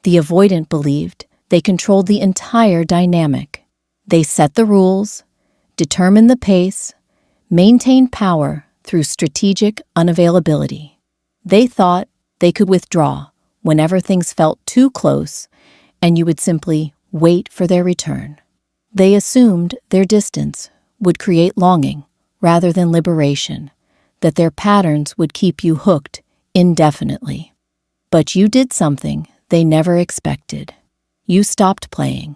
The avoidant believed they controlled the entire dynamic. They set the rules, determined the pace, maintained power through strategic unavailability. They thought they could withdraw whenever things felt too close, and you would simply wait for their return. They assumed their distance would create longing rather than liberation, that their patterns would keep you hooked indefinitely. But you did something they never expected. You stopped playing.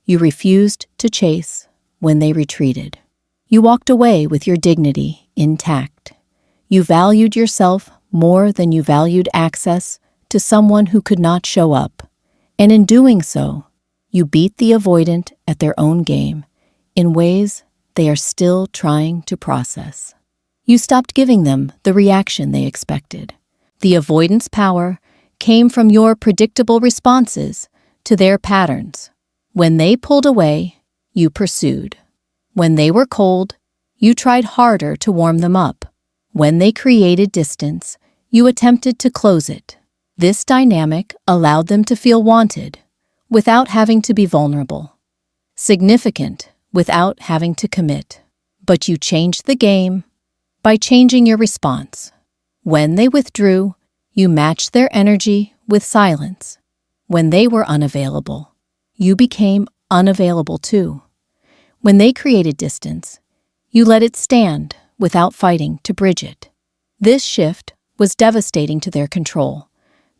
You refused to chase when they retreated. You walked away with your dignity intact. You valued yourself more than you valued access to someone who could not show up. And in doing so, you beat the avoidant at their own game in ways they are still trying to process. You stopped giving them the reaction they expected. The avoidance power came from your predictable responses to their patterns. When they pulled away, you pursued. When they were cold, you tried harder to warm them up. When they created distance, you attempted to close it. This dynamic allowed them to feel wanted without having to be vulnerable, significant without having to commit. But you changed the game by changing your response. When they withdrew, you matched their energy with silence. When they were unavailable, you became unavailable too. When they created distance, you let it stand without fighting to bridge it. This shift was devastating to their control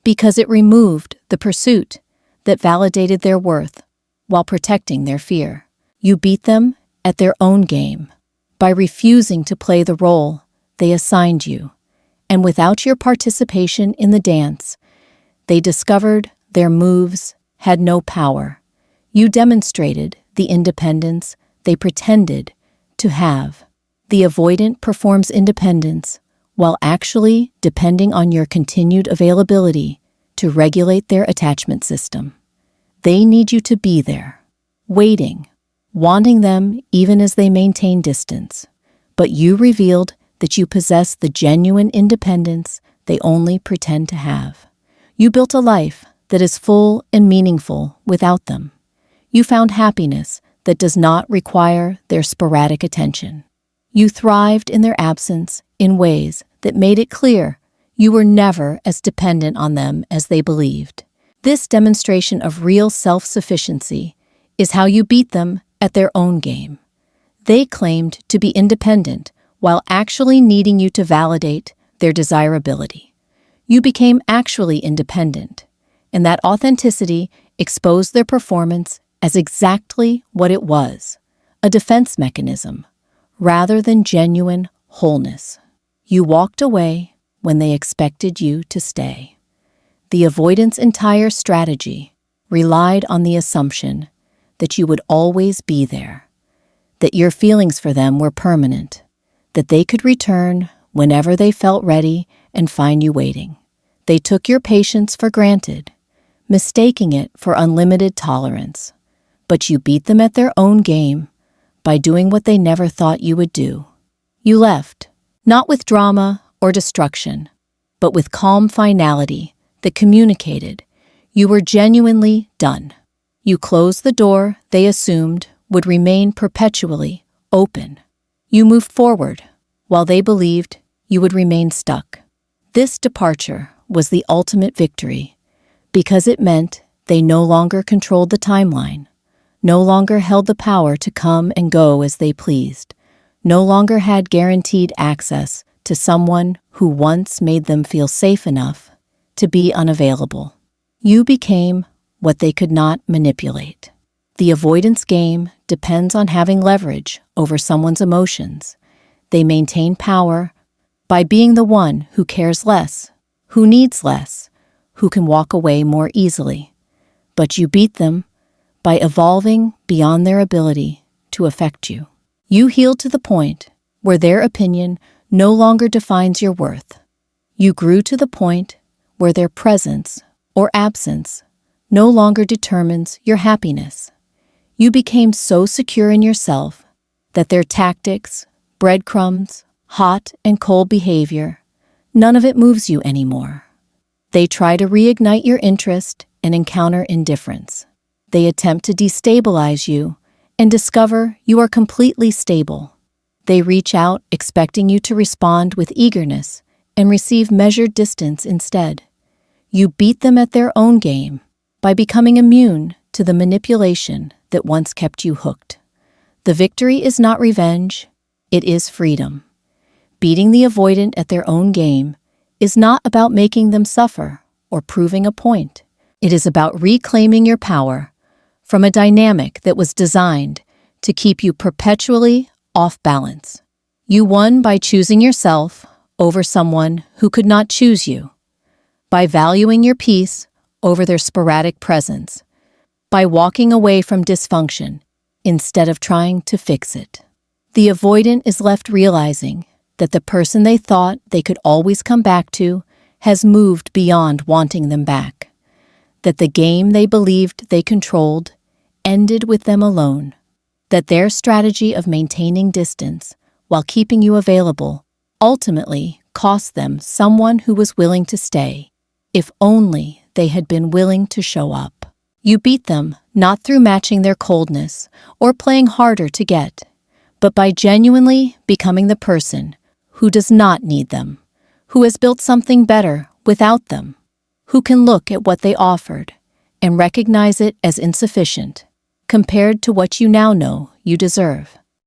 because it removed the pursuit that validated their worth while protecting their fear. You beat them at their own game by refusing to play the role they assigned you, and without your participation in the dance, they discovered their moves had no power. You demonstrated the independence they pretended to have. The avoidant performs independence while actually depending on your continued availability to regulate their attachment system. They need you to be there, waiting, wanting them even as they maintain distance. But you revealed that you possess the genuine independence they only pretend to have. You built a life that is full and meaningful without them. You found happiness that does not require their sporadic attention. You thrived in their absence in ways that made it clear you were never as dependent on them as they believed. This demonstration of real self-sufficiency is how you beat them at their own game. They claimed to be independent while actually needing you to validate their desirability. You became actually independent, and that authenticity exposed their performance as exactly what it was, a defense mechanism, rather than genuine wholeness. You walked away when they expected you to stay. The avoidance entire strategy relied on the assumption that you would always be there, that your feelings for them were permanent, that they could return whenever they felt ready and find you waiting. They took your patience for granted, mistaking it for unlimited tolerance. But you beat them at their own game by doing what they never thought you would do. You left, not with drama or destruction, but with calm finality that communicated you were genuinely done. You closed the door they assumed would remain perpetually open. You moved forward while they believed you would remain stuck. This departure was the ultimate victory because it meant they no longer controlled the timeline, no longer held the power to come and go as they pleased, no longer had guaranteed access to someone who once made them feel safe enough to be unavailable. You became what they could not manipulate. The avoidance game depends on having leverage over someone's emotions. They maintain power by being the one who cares less, who needs less, who can walk away more easily. But you beat them by evolving beyond their ability to affect you. You healed to the point where their opinion no longer defines your worth. You grew to the point where their presence or absence no longer determines your happiness. You became so secure in yourself that their tactics, breadcrumbs, hot and cold behavior, none of it moves you anymore. They try to reignite your interest and encounter indifference. They attempt to destabilize you and discover you are completely stable. They reach out expecting you to respond with eagerness and receive measured distance instead. You beat them at their own game by becoming immune to the manipulation that once kept you hooked. The victory is not revenge, it is freedom. Beating the avoidant at their own game is not about making them suffer or proving a point. It is about reclaiming your power from a dynamic that was designed to keep you perpetually off balance. You won by choosing yourself over someone who could not choose you, by valuing your peace over their sporadic presence, by walking away from dysfunction instead of trying to fix it. The avoidant is left realizing that the person they thought they could always come back to has moved beyond wanting them back, that the game they believed they controlled ended with them alone, that their strategy of maintaining distance while keeping you available ultimately cost them someone who was willing to stay, if only they had been willing to show up. You beat them not through matching their coldness or playing harder to get, but by genuinely becoming the person who does not need them, who has built something better without them, who can look at what they offered and recognize it as insufficient compared to what you now know you deserve.